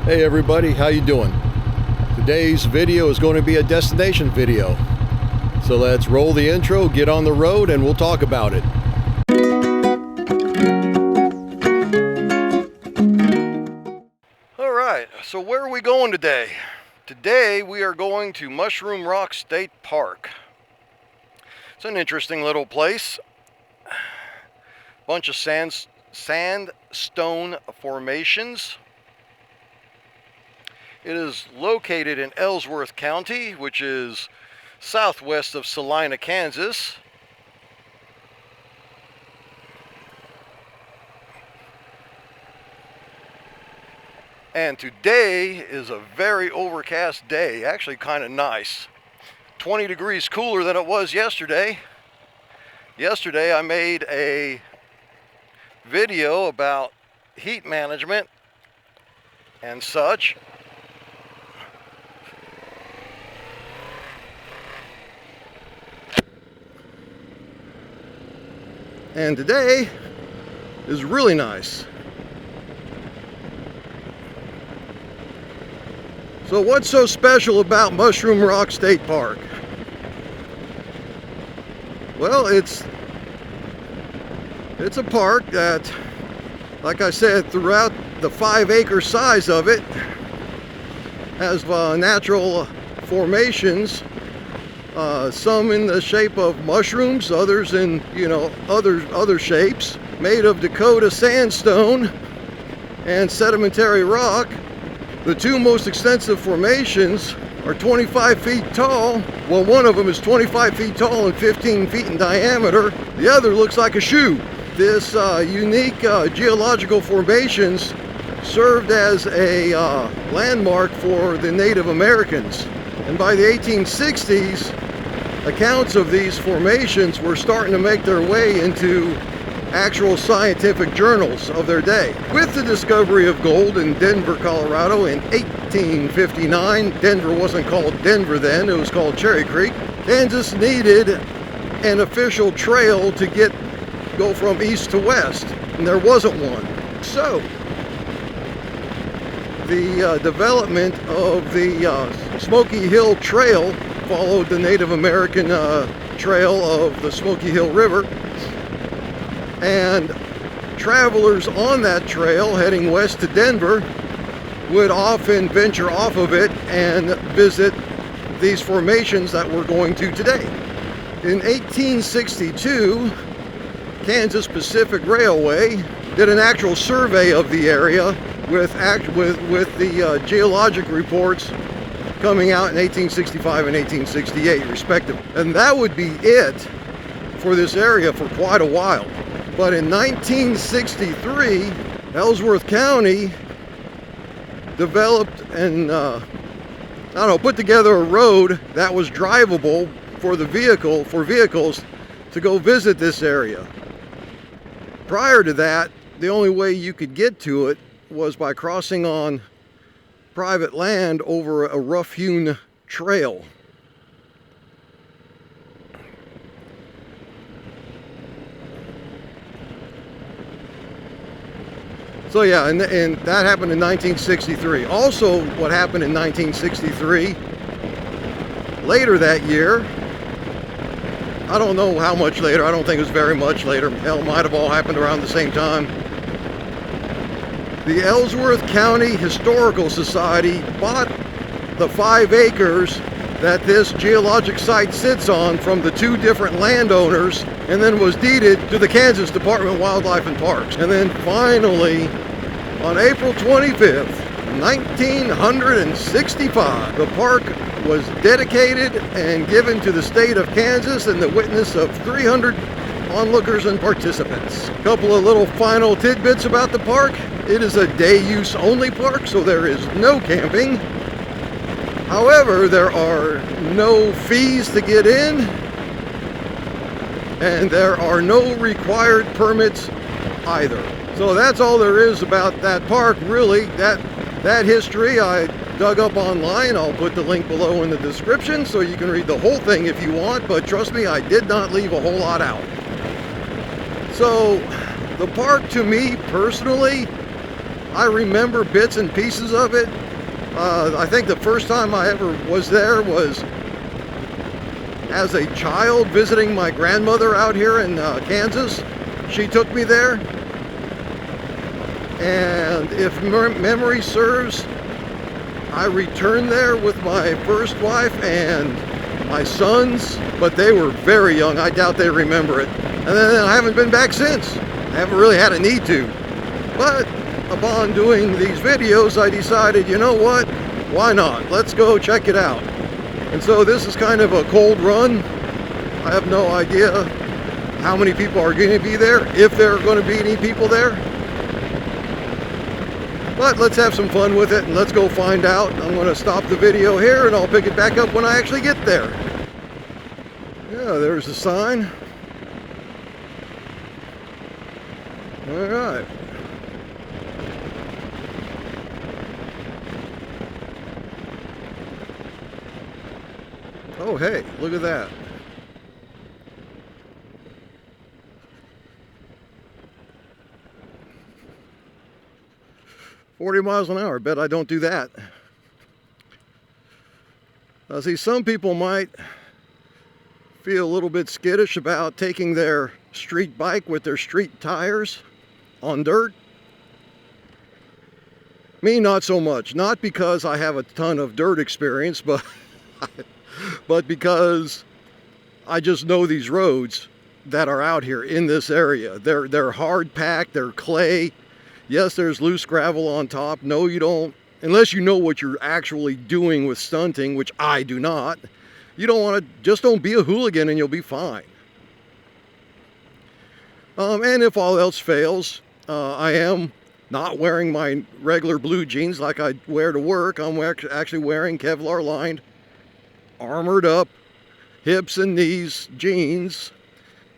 Hey everybody, how you doing? Today's video is going to be a destination video. So let's roll the intro, get on the road, and we'll talk about it. Alright, so where are we going today? Today we are going to Mushroom Rock State Park. It's an interesting little place. Bunch of sandstone formations. It is located in Ellsworth County, which is southwest of Salina, Kansas. And today is a very overcast day, actually kind of nice. 20 degrees cooler than it was yesterday. Yesterday I made a video about heat management and such. And today is really nice. So what's so special about Mushroom Rock State Park? Well, it's a park that, like I said, throughout the 5-acre size of it, has natural formations. Some in the shape of mushrooms, others in, other shapes, made of Dakota sandstone and sedimentary rock. The two most extensive formations are 25 feet tall. Well, one of them is 25 feet tall and 15 feet in diameter. The other looks like a shoe. This unique geological formations served as a landmark for the Native Americans. And by the 1860s, accounts of these formations were starting to make their way into actual scientific journals of their day. With the discovery of gold in Denver, Colorado in 1859, Denver wasn't called Denver then, it was called Cherry Creek. Kansas needed an official trail to go from east to west, and there wasn't one. So the development of the Smoky Hill Trail followed the Native American trail of the Smoky Hill River, and travelers on that trail heading west to Denver would often venture off of it and visit these formations that we're going to today. In 1862, Kansas Pacific Railway did an actual survey of the area with the geologic reports coming out in 1865 and 1868 respectively. And that would be it for this area for quite a while. But in 1963, Ellsworth County developed and put together a road that was drivable for vehicles to go visit this area. Prior to that, the only way you could get to it was by crossing on private land over a rough-hewn trail. So yeah, and that happened in 1963. Also, what happened in 1963, later that year, I don't know how much later, I don't think it was very much later, hell, it might have all happened around the same time. The Ellsworth County Historical Society bought the 5 acres that this geologic site sits on from the 2 different landowners, and then was deeded to the Kansas Department of Wildlife and Parks. And then finally, on April 25th, 1965, the park was dedicated and given to the state of Kansas in the witness of 300 onlookers and participants. A couple of little final tidbits about the park. It is a day use only park, so there is no camping. However, there are no fees to get in, and there are no required permits either. So that's all there is about that park, really. That history I dug up online. I'll put the link below in the description so you can read the whole thing if you want, but trust me, I did not leave a whole lot out. So the park, to me personally, I remember bits and pieces of it. I think the first time I ever was there was as a child visiting my grandmother out here in Kansas. She took me there. And if memory serves, I returned there with my first wife and my sons, but they were very young. I doubt they remember it. And then I haven't been back since. I haven't really had a need to. But upon doing these videos, I decided, you know what? Why not? Let's go check it out. And so this is kind of a cold run. I have no idea how many people are going to be there, if there are going to be any people there. But let's have some fun with it and let's go find out. I'm going to stop the video here and I'll pick it back up when I actually get there. Yeah, there's the sign. All right. Oh, hey, look at that. "40 miles an hour, bet I don't do that." Now, see, some people might feel a little bit skittish about taking their street bike with their street tires on dirt. Me, not so much. Not because I have a ton of dirt experience, but because I just know these roads that are out here in this area. They're hard packed, they're clay. Yes, there's loose gravel on top. No, you don't, unless you know what you're actually doing with stunting, which I do not. You don't want to, just don't be a hooligan and you'll be fine. And if all else fails, I am not wearing my regular blue jeans like I wear to work. I'm actually wearing Kevlar lined, armored up, hips and knees jeans.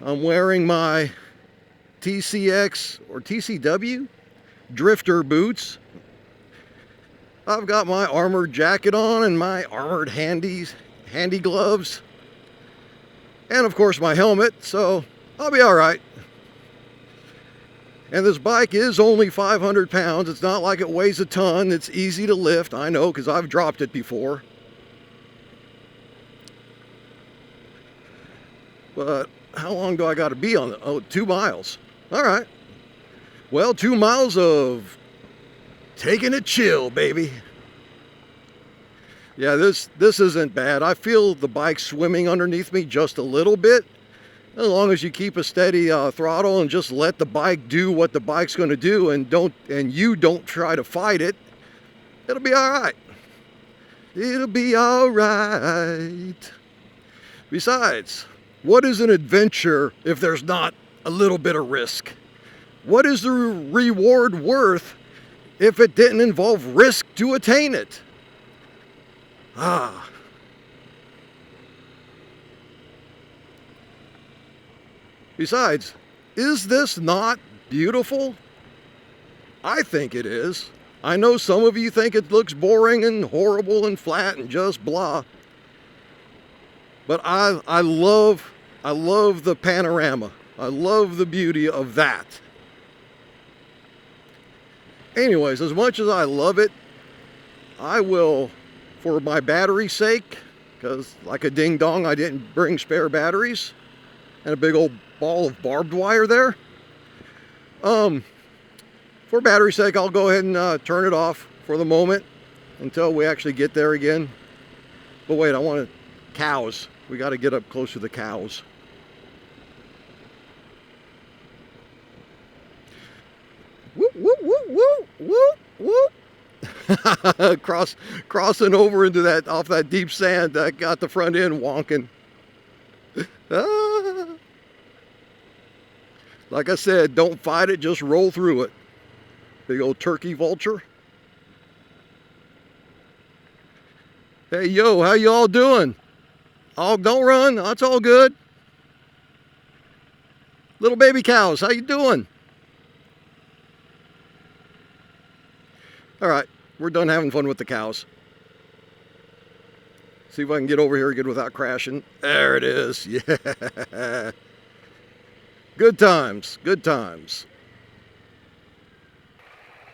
I'm wearing my TCX or TCW drifter boots. I've got my armored jacket on and my armored handy gloves. And of course my helmet, so I'll be all right. And this bike is only 500 pounds. It's not like it weighs a ton. It's easy to lift. I know, because I've dropped it before. But how long do I got to be on it? Oh, 2 miles. All right. Well, 2 miles of taking it chill, baby. Yeah, this isn't bad. I feel the bike swimming underneath me just a little bit. As long as you keep a steady throttle and just let the bike do what the bike's going to do, and you don't try to fight it, it'll be all right. It'll be all right. Besides, what is an adventure if there's not a little bit of risk? What is the reward worth if it didn't involve risk to attain it? Ah. Besides, is this not beautiful? I think it is. I know some of you think it looks boring and horrible and flat and just blah. But I love the panorama. I love the beauty of that. Anyways, as much as I love it, I will, for my battery's sake, because like a ding dong, I didn't bring spare batteries, and a big old ball of barbed wire there. For battery's sake, I'll go ahead and turn it off for the moment until we actually get there again. But wait, I want cows. We got to get up close to the cows. Whoop, whoop, whoop, whoop, whoop, whoop. Crossing over into that, off that deep sand that got the front end wonking. Ah. Like I said, don't fight it, just roll through it. Big old turkey vulture. Hey, yo, how you all doing? Oh, don't run, that's all good. Little baby cows, how you doing? All right, we're done having fun with the cows. See if I can get over here again without crashing. There it is, yeah. Good times, good times.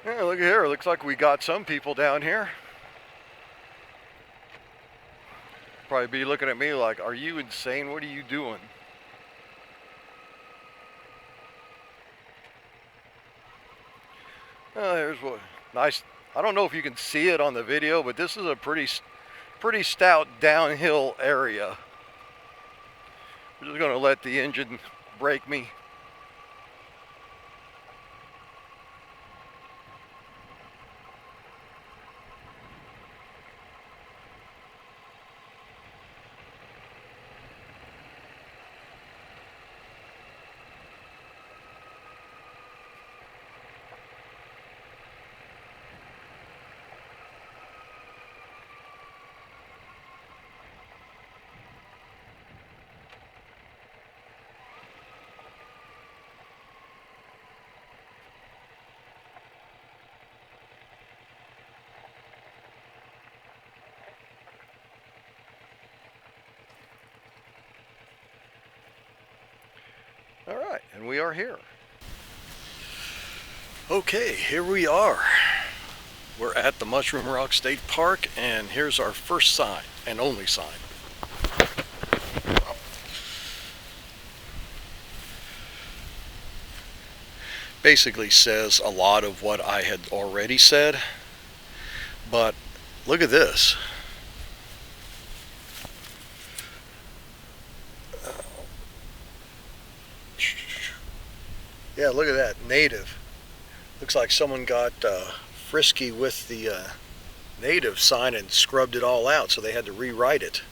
Yeah, look here. Looks like we got some people down here. Probably be looking at me like, are you insane? What are you doing? Here's what nice. I don't know if you can see it on the video, but this is a pretty stout downhill area. I'm just gonna let the engine brake me. All right, and we are here. Okay, here we are. We're at the Mushroom Rock State Park, and here's our first sign, and only sign. Basically says a lot of what I had already said, but look at this. Yeah, look at that, native. Looks like someone got frisky with the native sign and scrubbed it all out, so they had to rewrite it.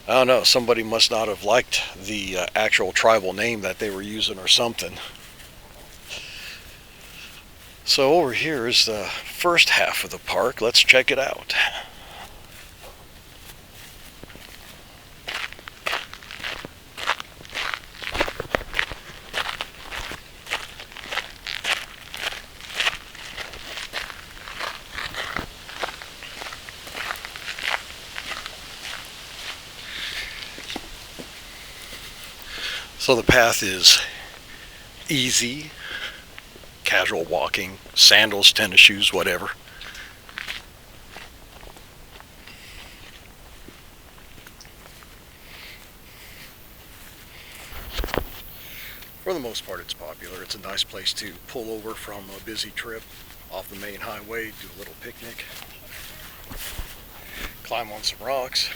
I don't know, somebody must not have liked the actual tribal name that they were using or something. So over here is the first half of the park. Let's check it out. So the path is easy, casual walking, sandals, tennis shoes, whatever. For the most part, it's popular. It's a nice place to pull over from a busy trip off the main highway, do a little picnic, climb on some rocks.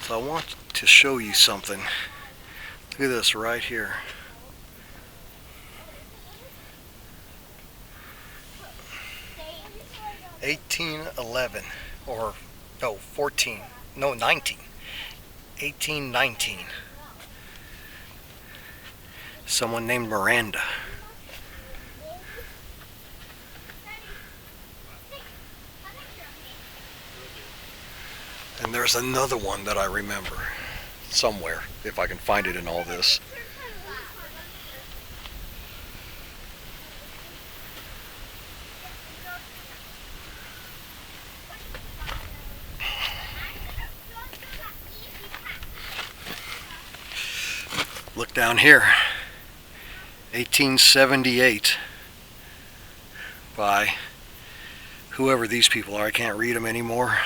So I want to show you something. Look at this right here. $18.11 or no 14 no 19 1819. Someone named Miranda. And there's another one that I remember somewhere, if I can find it in all this. Look down here, 1878 by whoever these people are. I can't read them anymore.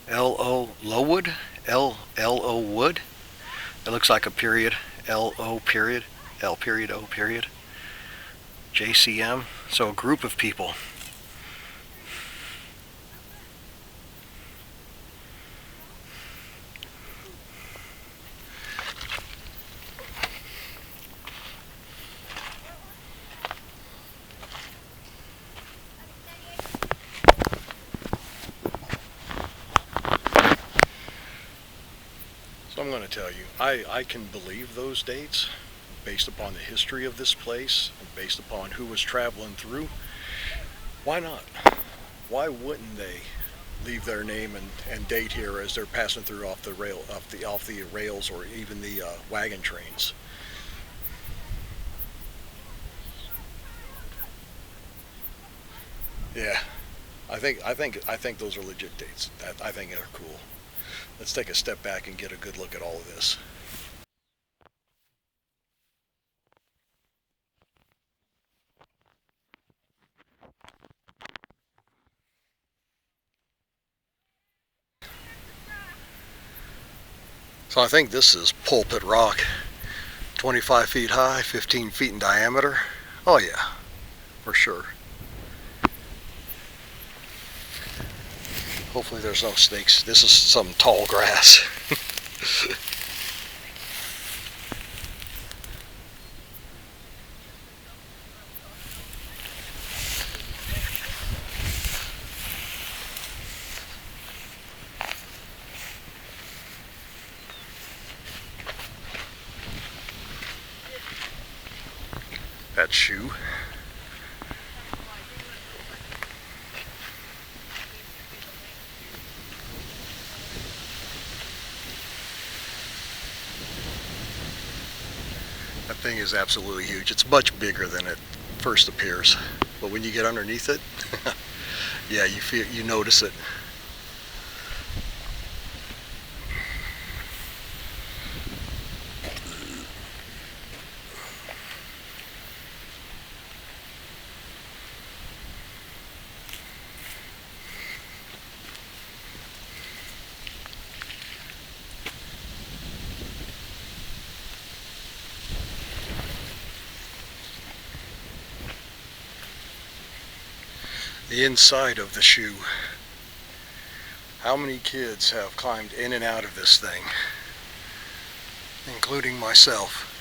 L.O. Lowood, L.O. Wood. It looks like a period, L.O. period, L period, O period, JCM. So a group of people. So I'm going to tell you, I can believe those dates based upon the history of this place and based upon who was traveling through. Why not? Why wouldn't they leave their name and date here as they're passing through off the rails or even the wagon trains? Yeah, I think those are legit dates. I think they're cool. Let's take a step back and get a good look at all of this. So I think this is Pulpit Rock, 25 feet high, 15 feet in diameter. Oh yeah, for sure. Hopefully there's no snakes. This is some tall grass. That shoe. That thing is absolutely huge. It's much bigger than it first appears. But when you get underneath it, yeah, you notice it. The inside of the shoe. How many kids have climbed in and out of this thing, including myself?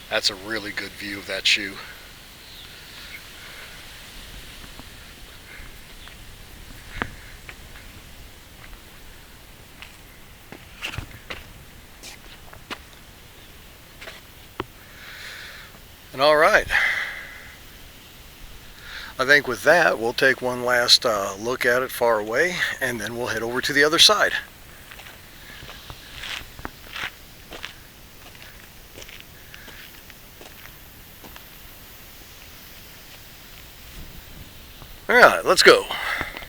That's a really good view of that shoe. And all right, I think with that we'll take one last look at it far away, and then we'll head over to the other side. All right, let's go.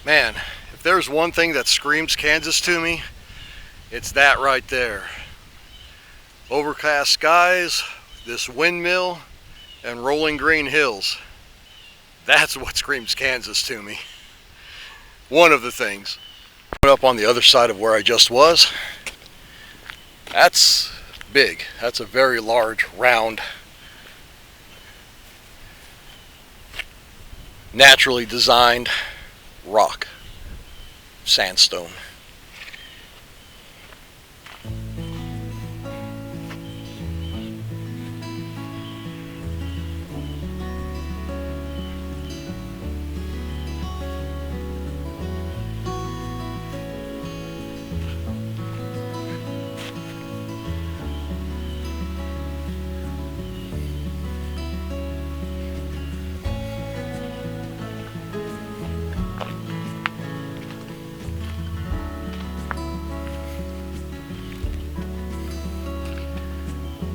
Man, if there's one thing that screams Kansas to me, it's that right there. Overcast skies, this windmill, and rolling green hills. That's what screams Kansas to me. One of the things. Put up on the other side of where I just was. That's big. That's a very large, round, naturally designed rock. Sandstone.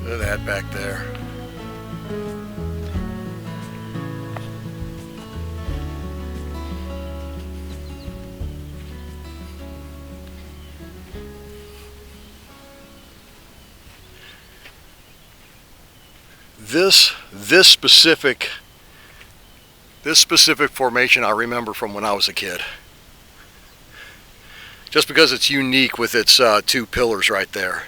Look at that back there. This specific formation I remember from when I was a kid. Just because it's unique with its two pillars right there.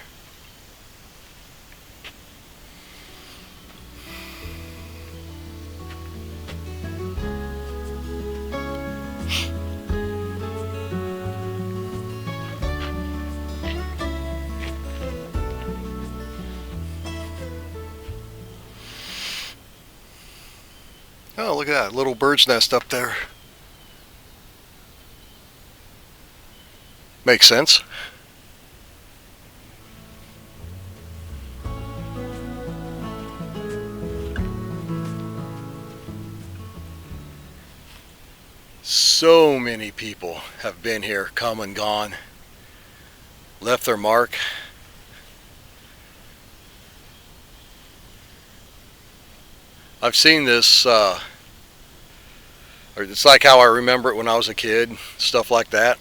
Oh, look at that little bird's nest up there. Makes sense. So many people have been here, come and gone, left their mark. I've seen this, or it's like how I remember it when I was a kid, stuff like that.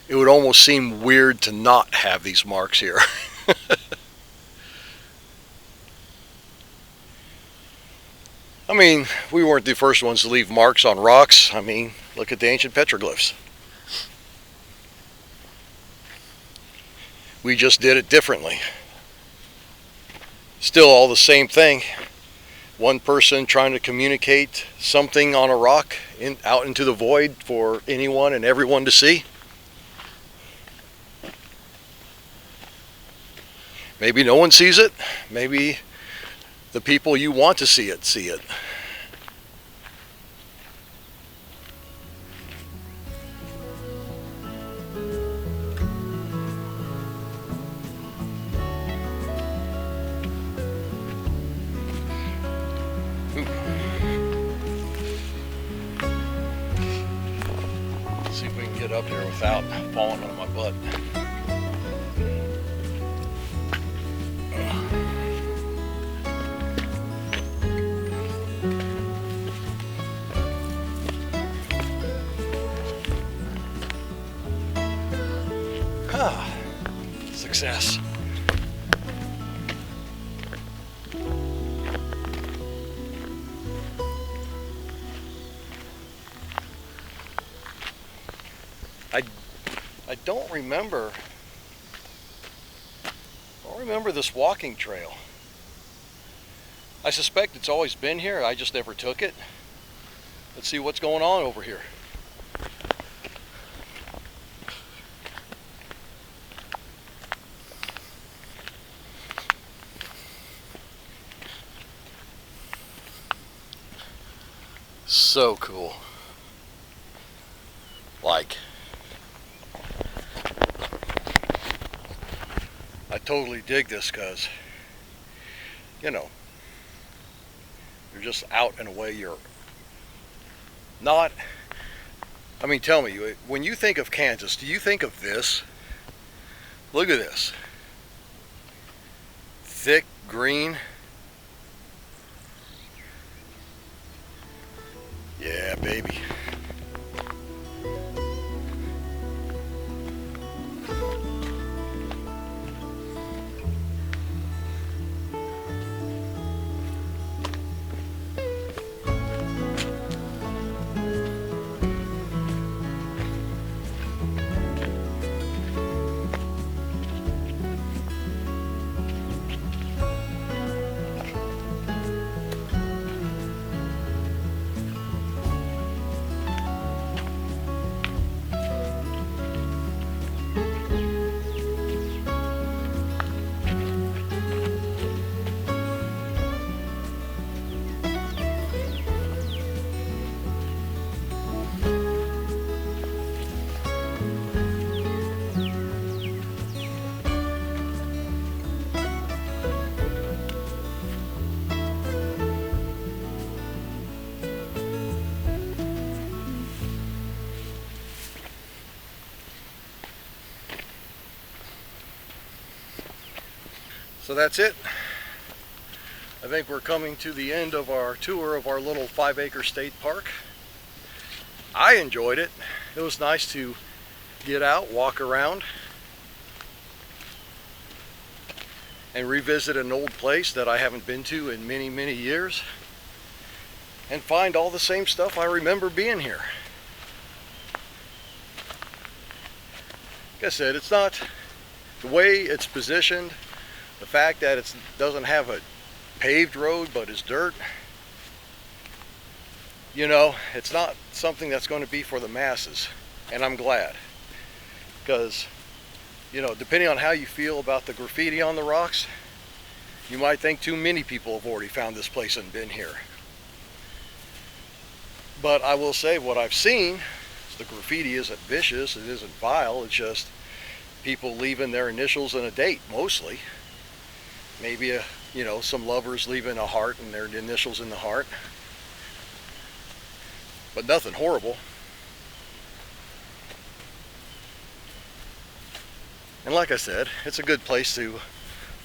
It would almost seem weird to not have these marks here. I mean, we weren't the first ones to leave marks on rocks. I mean, look at the ancient petroglyphs. We just did it differently. Still all the same thing. One person trying to communicate something on a rock out into the void for anyone and everyone to see. Maybe no one sees it. Maybe the people you want to see it see it. See if we can get up here without falling on my butt. Success. I don't remember this walking trail. I suspect it's always been here, I just never took it. Let's see what's going on over here. So cool. Like, I totally dig this because, you know, you're just out and away. You're not, I mean, tell me, when you think of Kansas, do you think of this? Look at this. Thick green. Yeah, baby. So that's it. I think we're coming to the end of our tour of our little 5-acre state park. I enjoyed it. It was nice to get out, walk around, and revisit an old place that I haven't been to in many, many years, and find all the same stuff I remember being here. Like I said, it's not the way it's positioned, the fact that it doesn't have a paved road but is dirt. You know, it's not something that's going to be for the masses, and I'm glad, because, you know, depending on how you feel about the graffiti on the rocks, you might think too many people have already found this place and been here. But I will say, what I've seen is the graffiti isn't vicious, it isn't vile, it's just people leaving their initials and a date, mostly. Maybe you know, some lovers leaving a heart and their initials in the heart. But nothing horrible. And like I said, it's a good place to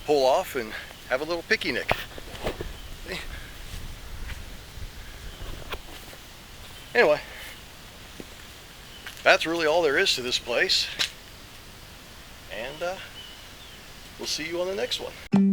pull off and have a little picnic. See? Anyway, that's really all there is to this place. And we'll see you on the next one.